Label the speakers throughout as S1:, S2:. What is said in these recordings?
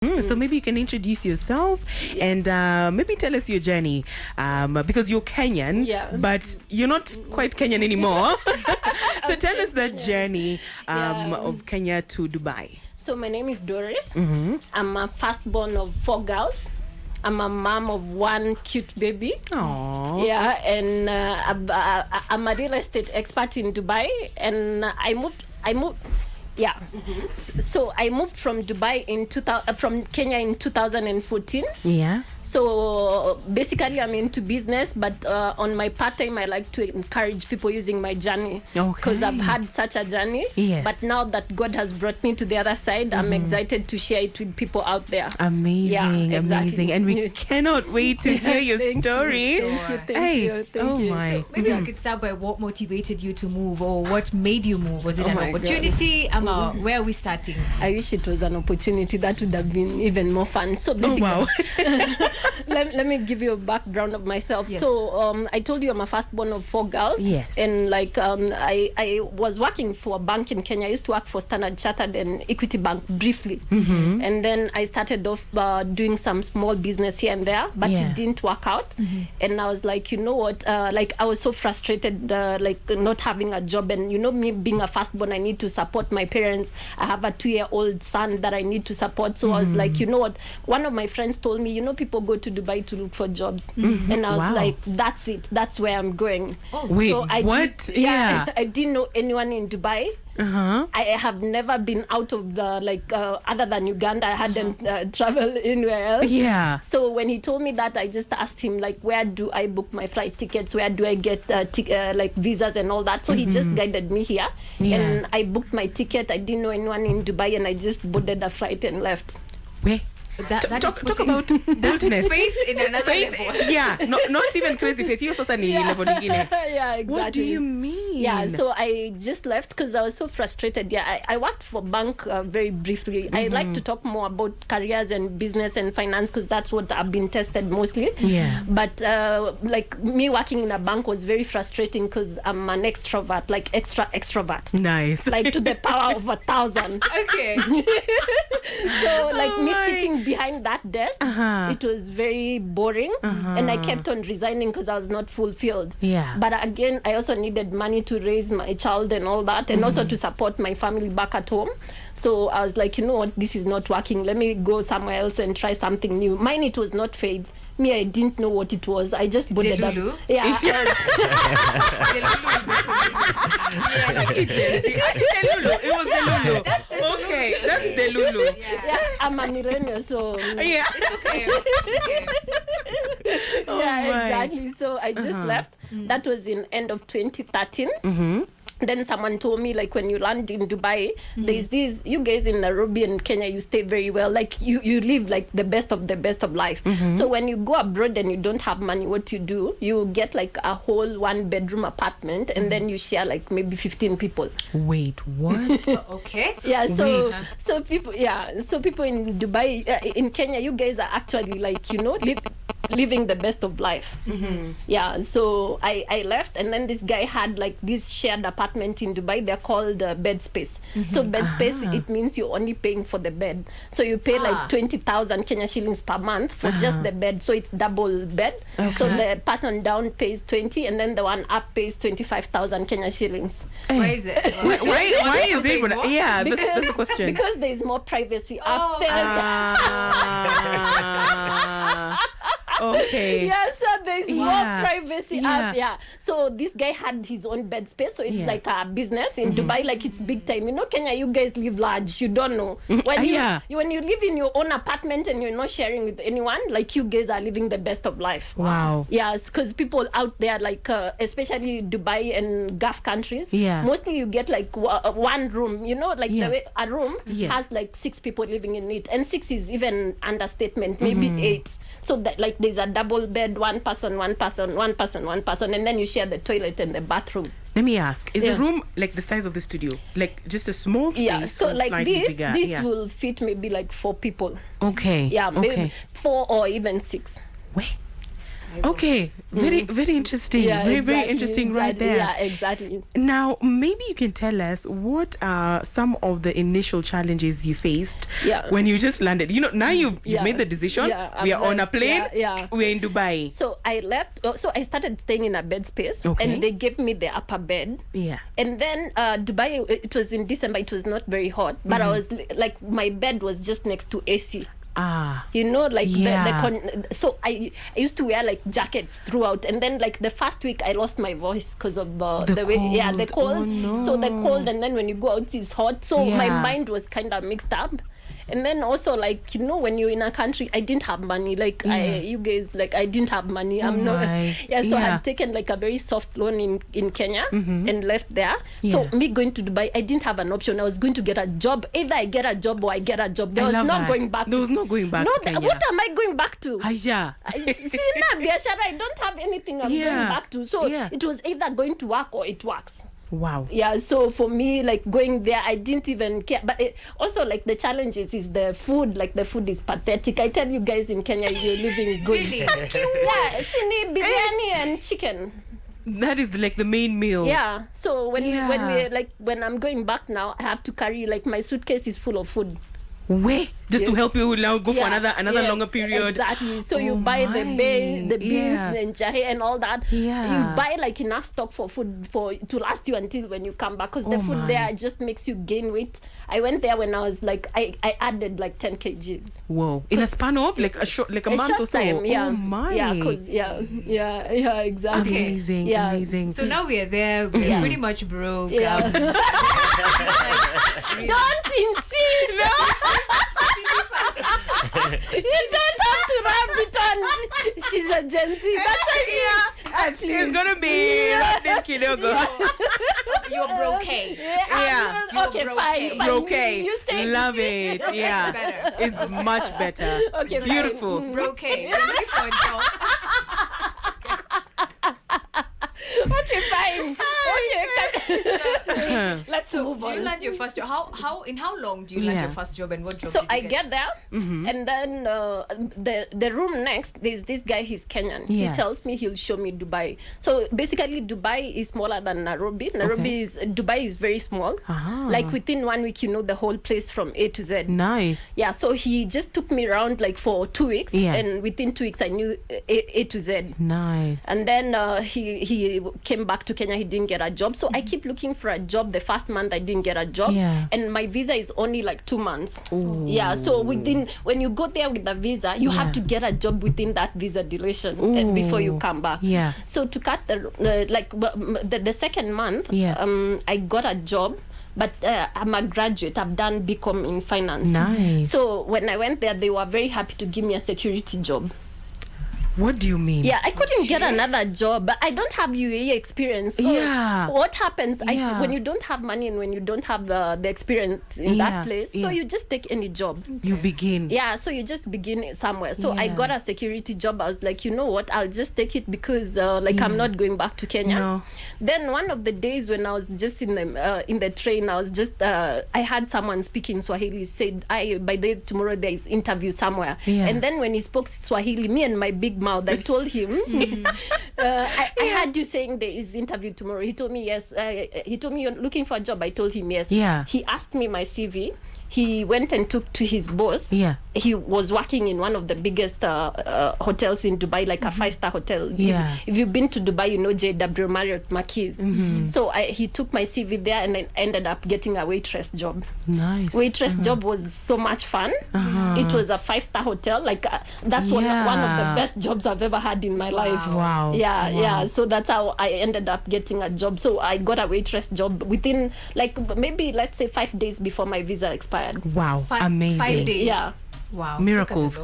S1: So maybe you can introduce yourself and maybe tell us your journey, because you're Kenyan, but you're not quite Kenyan anymore. So tell us that journey of Kenya to Dubai.
S2: So my name is Doris. I'm a firstborn of 4 girls. I'm a mom of 1 cute baby.
S1: Aww.
S2: Yeah, and I'm a real estate expert in Dubai, and I moved. Yeah. So I moved from Dubai from Kenya in 2014.
S1: Yeah.
S2: So basically, I'm into business, but on my part time, I like to encourage people using my journey because I've had such a journey.
S1: Yes.
S2: But now that God has brought me to the other side, I'm excited to share it with people out there.
S1: Amazing, amazing, and we cannot wait to hear your story.
S2: Thank you.
S1: My.
S3: So maybe I could start by what motivated you to move, or what made you move. Was it an opportunity? Where are we starting?
S2: I wish it was an opportunity. That would have been even more fun. So basically, let me give you a background of myself.
S3: Yes.
S2: So I told you I'm a firstborn of 4 girls.
S1: Yes.
S2: And like I was working for a bank in Kenya. I used to work for Standard Chartered and Equity Bank briefly. And then I started off doing some small business here and there, but it didn't work out. And I was like, you know what? Like I was so frustrated, like not having a job, and you know me being a firstborn, I need to support my parents. I have a 2-year-old son that I need to support. So I was like, you know what? One of my friends told me, you know, people go to Dubai to look for jobs. And I was like, that's it. That's where I'm going.
S1: Wait,
S2: so
S1: what?
S2: I didn't know anyone in Dubai. I have never been out of the other than Uganda. I hadn't traveled anywhere else.
S1: Yeah.
S2: So when he told me that, I just asked him like, where do I book my flight tickets? Where do I get like visas and all that? So he just guided me here, and I booked my ticket. I didn't know anyone in Dubai, and I just boarded a flight and left.
S1: Wait. Talk about boldness.
S3: Faith in another level.
S1: Yeah, not even crazy faith. You're supposed to level again.
S2: Yeah, exactly.
S1: What do you mean?
S2: Yeah, so I just left because I was so frustrated. Yeah, I worked for bank very briefly. I like to talk more about careers and business and finance because that's what I've been tested mostly. Yeah. But like me working in a bank was very frustrating because I'm an extrovert, like extrovert.
S1: Nice.
S2: Like to the power of 1,000.
S3: Okay.
S2: So like me sitting behind that desk, it was very boring, and I kept on resigning because I was not fulfilled.
S1: Yeah.
S2: But again, I also needed money to raise my child and all that, and also to support my family back at home. So I was like, you know what, this is not working. Let me go somewhere else and try something new. Mine, it was not faith. Me, I didn't know what it was. I just boarded up. Yeah.
S1: It was the Lulu. Okay, that's the Lulu.
S2: Yeah, I'm a millennial, so
S1: yeah,
S3: it's okay.
S2: Exactly. So I just left. That was in end of 2013. Then someone told me, like, when you land in Dubai, there's these, you guys in Nairobi and Kenya, you stay very well. Like, you live, like, the best of life. So when you go abroad and you don't have money, what you do, you get, like, a whole 1-bedroom apartment, and then you share, like, maybe 15 people.
S1: Wait, what?
S3: Okay.
S2: Yeah, so people in Dubai, in Kenya, you guys are actually, like, you know, living the best of life. Yeah, so I left, and then this guy had like this shared apartment in Dubai. They're called bed space. So bed space, it means you're only paying for the bed. So you pay like 20,000 Kenya shillings per month for just the bed. So it's double bed. So the person down pays 20, and then the one up pays 25,000 Kenya shillings.
S3: Why is it?
S1: Why is it? Yeah, that's the question.
S2: Because there's more privacy upstairs.
S1: Okay.
S2: Yeah, so there's more privacy up. Yeah. So this guy had his own bed space, so it's like a business in Dubai, like it's big time. You know, Kenya, you guys live large. You don't know when you live in your own apartment and you're not sharing with anyone. Like you guys are living the best of life.
S1: Wow.
S2: Yeah, because people out there, like especially Dubai and Gulf countries, mostly you get like one room. You know, like a room has like 6 people living in it, and 6 is even understatement. Maybe 8. So that like there's a double bed, one person, and then you share the toilet and the bathroom.
S1: Let me ask, is the room like the size of the studio? Like just a small space?
S2: Yeah, so like this
S1: bigger?
S2: Will fit maybe like 4 people.
S1: Okay.
S2: Yeah, maybe 4 or even 6.
S1: Wait. Okay, very interesting. Very interesting right there.
S2: Yeah, exactly.
S1: Now, maybe you can tell us what are some of the initial challenges you faced when you just landed. You know, now you've made the decision.
S2: Yeah,
S1: we are on a plane.
S2: Yeah.
S1: We're in Dubai.
S2: So I left. So I started staying in a bed space, and they gave me the upper bed.
S1: Yeah.
S2: And then Dubai. It was in December. It was not very hot, but I was like, my bed was just next to AC. You know, like so I used to wear like jackets throughout, and then like the first week I lost my voice because of the way the cold.
S1: Oh, no.
S2: So the cold, and then when you go out it's hot, so my mind was kind of mixed up. And then also, like, you know, when you're in a country, I didn't have money. Like, you guys, like, I didn't have money. I'm not. So I had taken like a very soft loan in Kenya and left there. So me going to Dubai, I didn't have an option. I was going to get a job. Either I get a job or I get a job. There was not going back.
S1: There was no going back.
S2: No,
S1: to Kenya.
S2: what am I going back to?
S1: Yeah.
S2: I don't have anything I'm going back to. So it was either going to work or it works.
S1: Wow.
S2: Yeah, so for me, like, going there, I didn't even care. But also, like, the challenges is the food. Like, the food is pathetic. I tell you guys, in Kenya, you're living good.
S3: Really?
S2: Yeah, sini, biryani and chicken.
S1: That is like the main meal.
S2: Yeah. So when I'm going back now, I have to carry, like, my suitcase is full of food.
S1: Just to help you now go for another longer period.
S2: Exactly. So you buy the beans, and jahe and all that. You buy like enough stock for food to last you until when you come back, because the food there just makes you gain weight. I went there when I was like, I added like 10 kgs.
S1: Whoa! In a span of like a month or so.
S2: Time, yeah.
S1: Oh my!
S2: Yeah, exactly.
S1: Amazing.
S3: So now we are there. We're pretty much broke.
S2: Yeah. Don't insist. No. You don't have to rub it on. She's a Gen Z. That's why she.
S1: It's gonna be
S3: You're brocade.
S2: Okay, fine.
S1: Okay.
S2: You say
S1: love it. Yeah. It's much better.
S2: Okay,
S1: it's beautiful.
S3: Brocade. We're looking for a job.
S2: Okay, fine. Okay, let's move on.
S3: Do you land your first job? How long do you land your first job, and what job?
S2: So
S3: did you
S2: I get there, and then the room next, there's this guy. He's Kenyan. He tells me he'll show me Dubai. So basically, Dubai is smaller than Nairobi. Dubai is very small. Like within 1 week, you know the whole place from A to Z.
S1: Nice.
S2: Yeah. So he just took me around like for 2 weeks, and within 2 weeks, I knew A to Z.
S1: Nice.
S2: And then he came back to Kenya. He didn't get a job, so I keep looking for a job. The first month I didn't get a job, and my visa is only like 2 months.
S1: Ooh.
S2: Yeah, so when you go there with the visa, you have to get a job within that visa duration before you come back.
S1: Yeah.
S2: So to cut the second month, I got a job. But I'm a graduate. I've done BCom in finance.
S1: Nice.
S2: So when I went there, they were very happy to give me a security job.
S1: What do you mean?
S2: Yeah, I couldn't get another job, but I don't have UAE experience. So what happens when you don't have money and when you don't have the experience in that place, so you just take any job.
S1: You begin.
S2: Yeah, so you just begin somewhere. So I got a security job. I was like, you know what, I'll just take it because I'm not going back to Kenya.
S1: No.
S2: Then one of the days when I was just in the train, I was just I had someone speaking Swahili, said, by the tomorrow there is interview somewhere. And then when he spoke Swahili, me and my big mouth, I told him, I heard you saying there is interview tomorrow. He told me yes. He told me you're looking for a job. I told him yes.
S1: Yeah.
S2: He asked me my CV. He went and took to his boss. Yeah. He was working in one of the biggest hotels in Dubai, like a 5-star hotel.
S1: Yeah.
S2: If you've been to Dubai, you know JW Marriott Marquis. So he took my CV there, and I ended up getting a waitress job.
S1: Nice.
S2: Waitress job was so much fun. It was a 5-star hotel. Like that's one of the best jobs I've ever had in my life.
S1: Wow.
S2: Yeah. So that's how I ended up getting a job. So I got a waitress job within maybe let's say 5 days before my visa expired.
S1: Wow. Amazing.
S3: 5 days.
S2: Yeah.
S3: Wow.
S1: Miracles.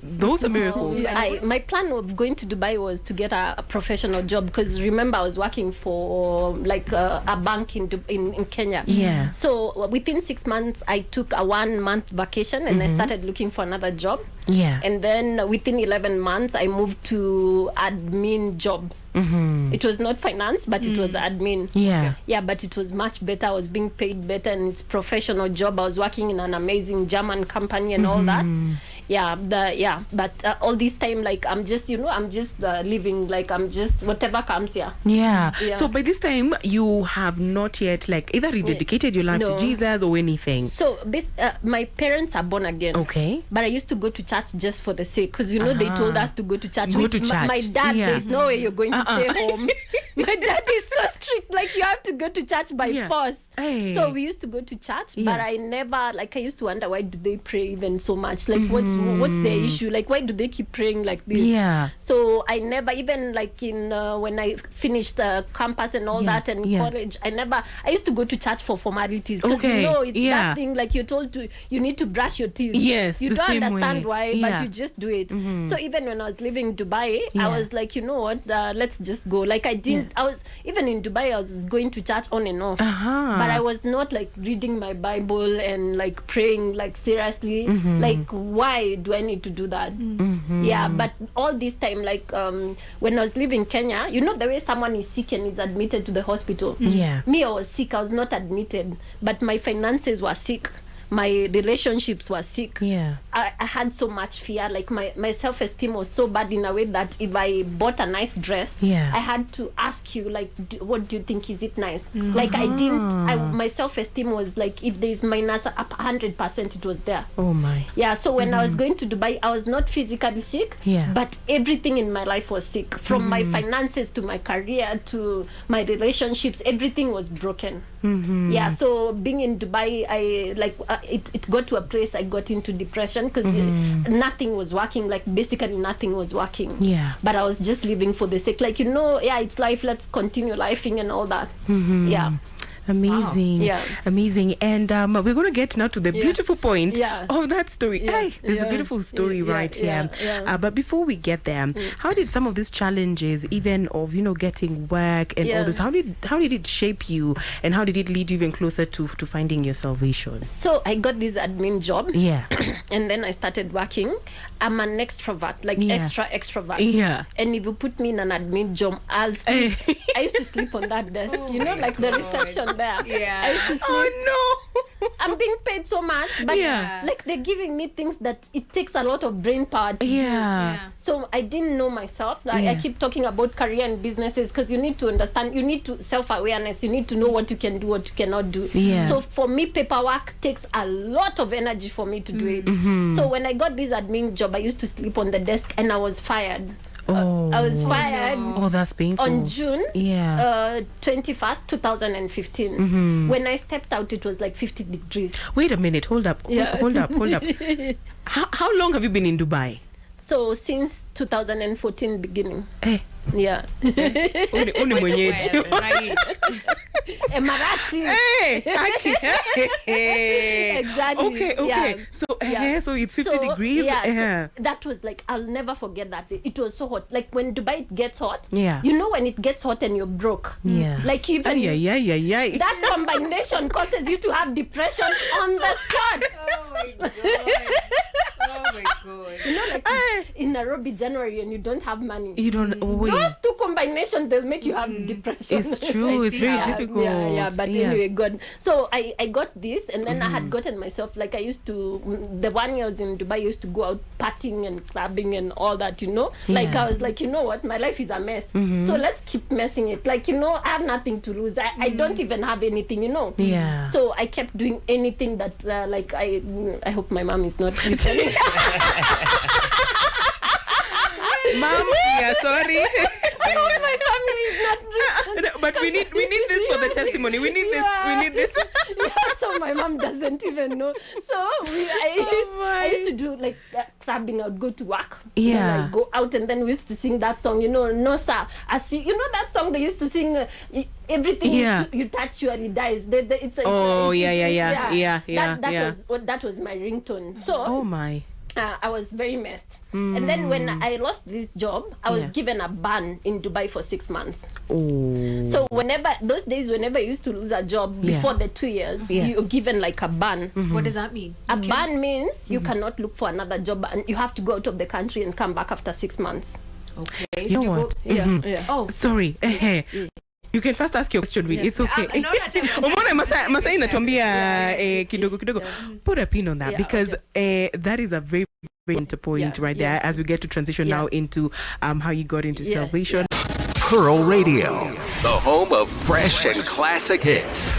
S1: Those are miracles.
S2: My plan of going to Dubai was to get a professional job, because remember I was working for like a bank in Kenya.
S1: Yeah.
S2: So within 6 months I took a 1 month vacation and I started looking for another job.
S1: Yeah.
S2: And then within 11 months I moved to admin job. It was not finance, but it was admin. Yeah, but it was much better. I was being paid better, and it's professional job. I was working in an amazing German company and all that. But all this time, like, I'm just living, like, I'm just whatever comes here.
S1: Yeah. So by this time, you have not yet, like, either rededicated your life to Jesus or anything.
S2: So my parents are born again.
S1: Okay.
S2: But I used to go to church just for the sake, because they told us to go to church. My dad, there's no way you're going to stay home. My dad is so strict, like, you have to go to church by force.
S1: Hey.
S2: So we used to go to church, but I never, like, I used to wonder, why do they pray even so much? Like, what's their issue? Like, why do they keep praying like this?
S1: Yeah.
S2: So I never, even like in when I finished campus and all that, and college, I used to go to church for formalities, because it's that thing, like, you're told you need to brush your teeth.
S1: Yes.
S2: You don't understand why, but you just do it. So even when I was living in Dubai, I was like, you know what, let's just go. Like, I didn't, I was, even in Dubai, I was going to church on and off, but I was not like reading my Bible and like praying like seriously. Like, why do I need to do that? Yeah, but all this time, like, when I was living in Kenya, you know the way someone is sick and is admitted to the hospital? Me, I was sick, I was not admitted, but my finances were sick. My relationships were sick. I had so much fear. Like, my self-esteem was so bad in a way that if I bought a nice dress, I had to ask you, like, what do you think? Is it nice? Like, I didn't, my self-esteem was like, if there's minus up 100%, it was there.
S1: Oh my.
S2: Yeah, so when I was going to Dubai, I was not physically sick, but everything in my life was sick. From my finances to my career to my relationships, everything was broken. Yeah, so being in Dubai, I like, it got to a place I got into depression, because nothing was working. Like, basically nothing was working. But I was just living for the sake, like, it's life, let's continue lifing and all that.
S1: Amazing.
S2: Wow.
S1: Amazing. And we're going to get now to the beautiful point of that story. Hey, there's a beautiful story right here. But before we get there, how did some of these challenges, even of, getting work and all this, how did it shape you, and how did it lead you even closer to finding your salvation?
S2: So I got this admin job. And then I started working. I'm an extrovert, like extra extrovert. And if you put me in an admin job, I'll sleep. I used to sleep on that desk, like the reception there. I used to sleep.
S1: Oh no.
S2: I'm being paid so much, but like, they're giving me things that it takes a lot of brain power to do. So I didn't know myself. Like, I keep talking about career and businesses, because you need to understand, you need to self-awareness, you need to know what you can do, what you cannot do. So for me, paperwork takes a lot of energy for me to do it. So when I got this admin job, I used to sleep on the desk, and I was fired. I was fired.
S1: Oh, that's painful.
S2: On June 21st, 2015. When I stepped out, it was like 50 degrees.
S1: Wait a minute. Hold up. Hold up. How long have you been in Dubai?
S2: So since 2014 beginning.
S1: Uni mwenyeji.
S2: Emirati. Exactly.
S1: Okay. So it's 50 degrees.
S2: So that was like, I'll never forget that day. It was so hot. Like, when Dubai it gets hot, when it gets hot and you're broke, like, even that combination causes you to have depression on the spot.
S3: Oh my god. Oh my god.
S2: Like, in Nairobi, January, and you don't have money.
S1: You don't.
S2: Those two combinations, they'll make you have depression.
S1: It's true. It's very difficult.
S2: But anyway, God. So I got this, and then I had gotten myself, like, I used to, the 1 year I was in Dubai, I used to go out partying and clubbing and all that, Like, I was like, you know what, my life is a mess. So let's keep messing it. Like, I have nothing to lose. I don't even have anything, So I kept doing anything that, like, I hope my mom is not listening.
S1: Mom, sorry.
S2: I hope my family is not listening.
S1: But we need this for the testimony. We need this.
S2: So my mom doesn't even know. So I used to do like clubbing. I would go to work. Then I go out, and then we used to sing that song. No sir, I see. That song they used to sing. Everything you touch surely dies. That was my ringtone. So
S1: oh my.
S2: I was very messed. And then when I lost this job, I was given a ban in Dubai for 6 months. So those days, whenever you used to lose a job before the 2 years, you're given like a ban.
S3: What does that mean?
S2: A ban means you cannot look for another job, and you have to go out of the country and come back after 6 months.
S3: Okay.
S1: You know what?
S2: Oh,
S1: sorry. You can first ask your question. It's okay. Masai inatuambia kidogo. Put a pin on that, because that is a very point right there as we get to transition now into how you got into salvation.
S4: Pearl Radio, the home of fresh and classic hits.